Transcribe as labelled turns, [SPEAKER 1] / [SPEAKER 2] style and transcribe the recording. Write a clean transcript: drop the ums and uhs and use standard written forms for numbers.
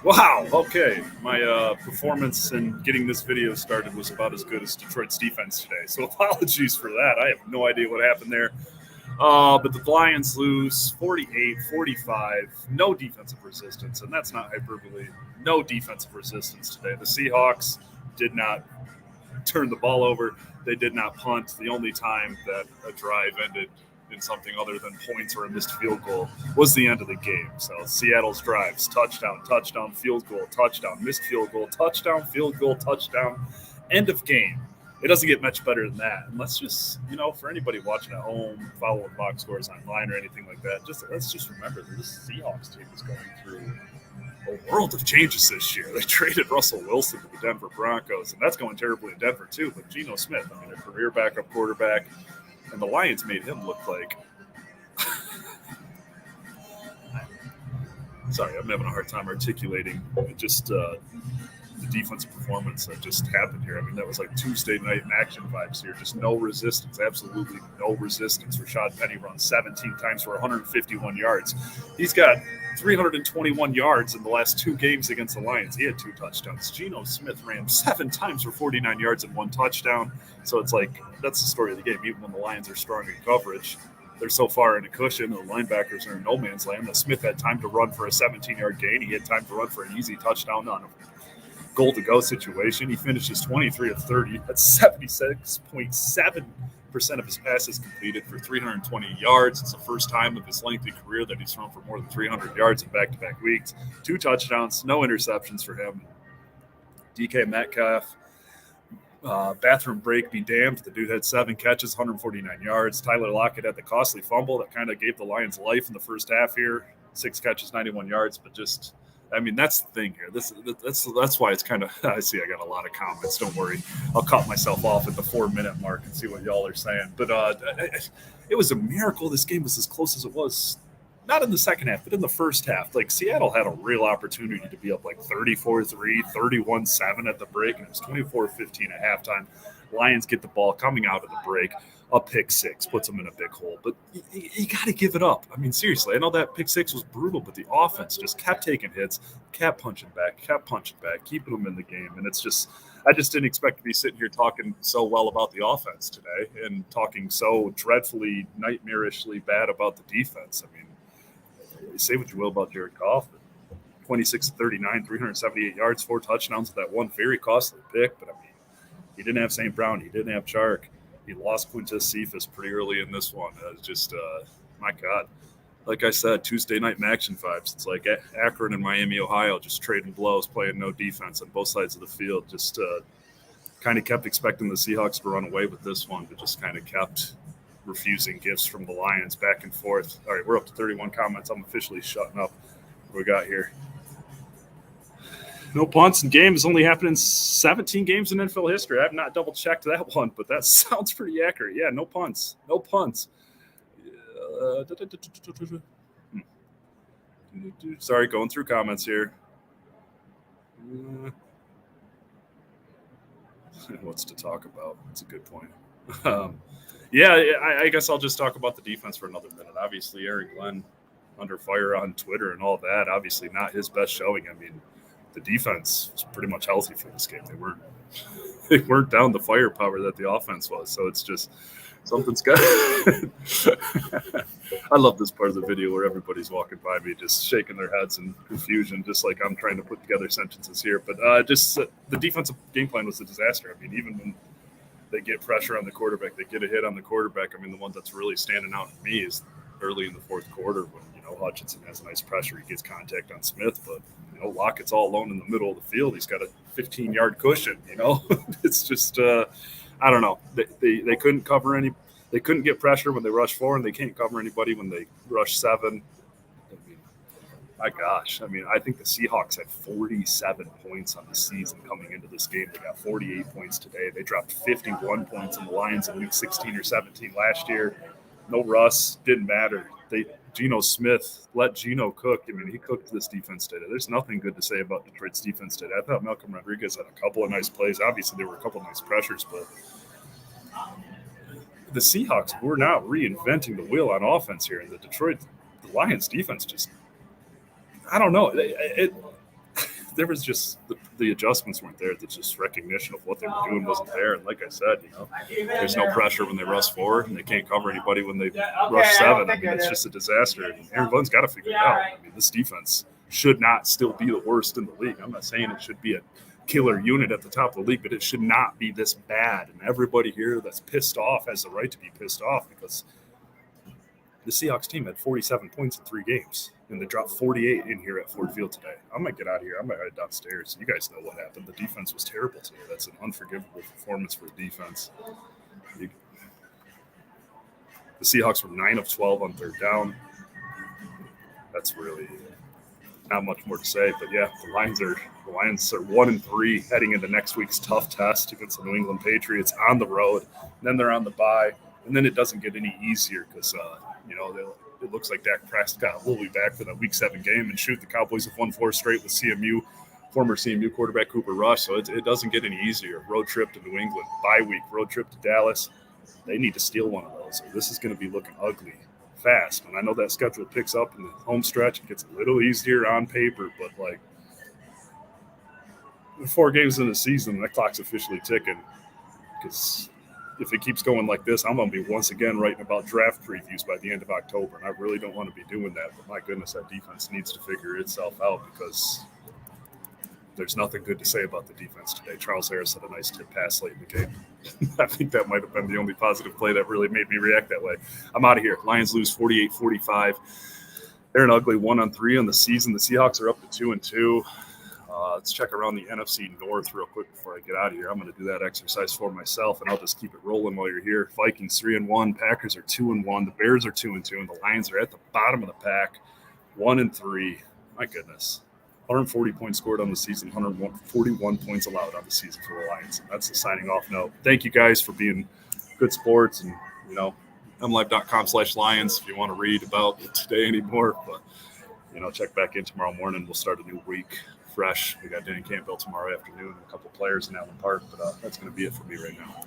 [SPEAKER 1] Wow, okay. My performance in getting this video started was about as good as Detroit's defense today. So apologies for that. I have no idea what happened there. But the Lions lose 48-45. No defensive resistance, and that's not hyperbole. No defensive resistance today. The Seahawks did not turn the ball over. They did not punt. The only time that a drive ended in something other than points or a missed field goal was the end of the game. So Seattle's drives, touchdown, touchdown, field goal, touchdown, missed field goal, touchdown, field goal, touchdown, end of game. It doesn't get much better than that. And let's just, for anybody watching at home, following box scores online or anything like that, let's just remember that this Seahawks team is going through a world of changes this year. They traded Russell Wilson to the Denver Broncos, and that's going terribly in Denver too. But Geno Smith, a career backup quarterback, and the Lions made him look like. Sorry, I'm having a hard time articulating just the defensive performance that just happened here. That was like Tuesday night action vibes here. Just no resistance, absolutely no resistance. Rashad Penny runs 17 times for 151 yards. He's got 321 yards in the last two games against the Lions. He had 2 touchdowns. Geno Smith ran 7 times for 49 yards and 1 touchdown. So it's like, that's the story of the game. Even when the Lions are strong in coverage, they're so far in a cushion. The linebackers are in no man's land that Smith had time to run for a 17-yard gain. He had time to run for an easy touchdown on a goal-to-go situation. He finishes 23 of 30. That's 76.7% of his passes completed for 320 yards. It's the first time of his lengthy career that he's thrown for more than 300 yards in back-to-back weeks. 2 touchdowns, no interceptions for him. DK Metcalf, bathroom break be damned. The dude had 7 catches, 149 yards. Tyler Lockett had the costly fumble that kind of gave the Lions life in the first half here. 6 catches, 91 yards, but just – that's the thing here. That's why it's kind of. I see. I got a lot of comments. Don't worry. I'll cut myself off at the 4-minute mark and see what y'all are saying. But it was a miracle. This game was as close as it was. Not in the second half, but in the first half. Like Seattle had a real opportunity to be up like 34-3, 31-7 at the break, and it was 24-15 at halftime. Lions get the ball coming out of the break. A pick 6 puts them in a big hole, but you got to give it up. Seriously, I know that pick 6 was brutal, but the offense just kept taking hits, kept punching back, keeping them in the game. And it's just, I just didn't expect to be sitting here talking so well about the offense today and talking so dreadfully, nightmarishly bad about the defense. Say what you will about Jared Goff, 26-39, 378 yards, 4 touchdowns with that one very costly pick. But he didn't have St. Brown, he didn't have Chark. He lost Quintez Cephas pretty early in this one. My God. Like I said, Tuesday night action vibes. It's like Akron and Miami, Ohio, just trading blows, playing no defense on both sides of the field. Just kind of kept expecting the Seahawks to run away with this one, but just kind of kept refusing gifts from the Lions back and forth. All right, we're up to 31 comments. I'm officially shutting up. What we got here? No punts in games only happened in 17 games in NFL history. I have not double-checked that one, but that sounds pretty accurate. Yeah, no punts. No punts. Sorry, going through comments here. What's to talk about? That's a good point. I guess I'll just talk about the defense for another minute. Obviously, Aaron Glenn under fire on Twitter and all that. Obviously not his best showing. The defense was pretty much healthy for this game. They weren't down the firepower that the offense was. So it's just something's got. I love this part of the video where everybody's walking by me, just shaking their heads in confusion, just like I'm trying to put together sentences here. But the defensive game plan was a disaster. Even when they get pressure on the quarterback, they get a hit on the quarterback. The one that's really standing out to me is early in the fourth quarter when Hutchinson has a nice pressure. He gets contact on Smith, but Lockett's all alone in the middle of the field. He's got a 15-yard cushion. It's just I don't know. They couldn't cover any. They couldn't get pressure when they rush 4, and they can't cover anybody when they rush 7. My gosh. I think the Seahawks had 47 points on the season coming into this game. They got 48 points today. They dropped 51 points on the Lions in week 16 or 17 last year. No Russ. Didn't matter. Geno Smith let Geno cook. He cooked this defense today. There's nothing good to say about Detroit's defense today. I thought Malcolm Rodriguez had a couple of nice plays. Obviously, there were a couple of nice pressures, but the Seahawks were not reinventing the wheel on offense here. And the Lions defense just, I don't know. there was just the adjustments weren't there. There's just recognition of what they were doing wasn't there. And like I said, there's no pressure when they rush 4, and they can't cover anybody when they rush 7. I mean, it's just a disaster. And Aaron Glenn's got to figure it out. I mean, this defense should not still be the worst in the league. I'm not saying it should be a killer unit at the top of the league, but it should not be this bad. And everybody here that's pissed off has the right to be pissed off, because the Seahawks team had 47 points in 3 games, and they dropped 48 in here at Ford Field today. I might get out of here. I might head downstairs. You guys know what happened. The defense was terrible today. That's an unforgivable performance for the defense. The Seahawks were 9 of 12 on 3rd down. That's really not much more to say. But yeah, the Lions are 1-3 heading into next week's tough test against the New England Patriots on the road. And then they're on the bye, and then it doesn't get any easier because it looks like Dak Prescott will be back for that Week 7 game. And shoot, the Cowboys have won 4 straight with former CMU quarterback Cooper Rush. So it doesn't get any easier. Road trip to New England, bye week, road trip to Dallas. They need to steal one of those. So this is going to be looking ugly fast. And I know that schedule picks up in the home stretch. It gets a little easier on paper, but like 4 games in the season, that clock's officially ticking, because if it keeps going like this, I'm going to be once again writing about draft previews by the end of October, and I really don't want to be doing that. But my goodness, that defense needs to figure itself out, because there's nothing good to say about the defense today. Charles Harris had a nice tip pass late in the game. I think that might have been the only positive play that really made me react that way. I'm out of here. Lions lose 48-45. They're an ugly 1-3 on the season. The Seahawks are up to 2-2. Let's check around the NFC North real quick before I get out of here. I'm going to do that exercise for myself, and I'll just keep it rolling while you're here. Vikings 3-1, Packers are 2-1, the Bears are 2-2, and the Lions are at the bottom of the pack, 1-3. My goodness, 140 points scored on the season, 141 points allowed on the season for the Lions. And that's the signing off note. Thank you guys for being good sports, and mlive.com/Lions if you want to read about it today anymore. But check back in tomorrow morning. We'll start a new week fresh. We got Danny Campbell tomorrow afternoon and a couple players in Allen Park, but that's going to be it for me right now.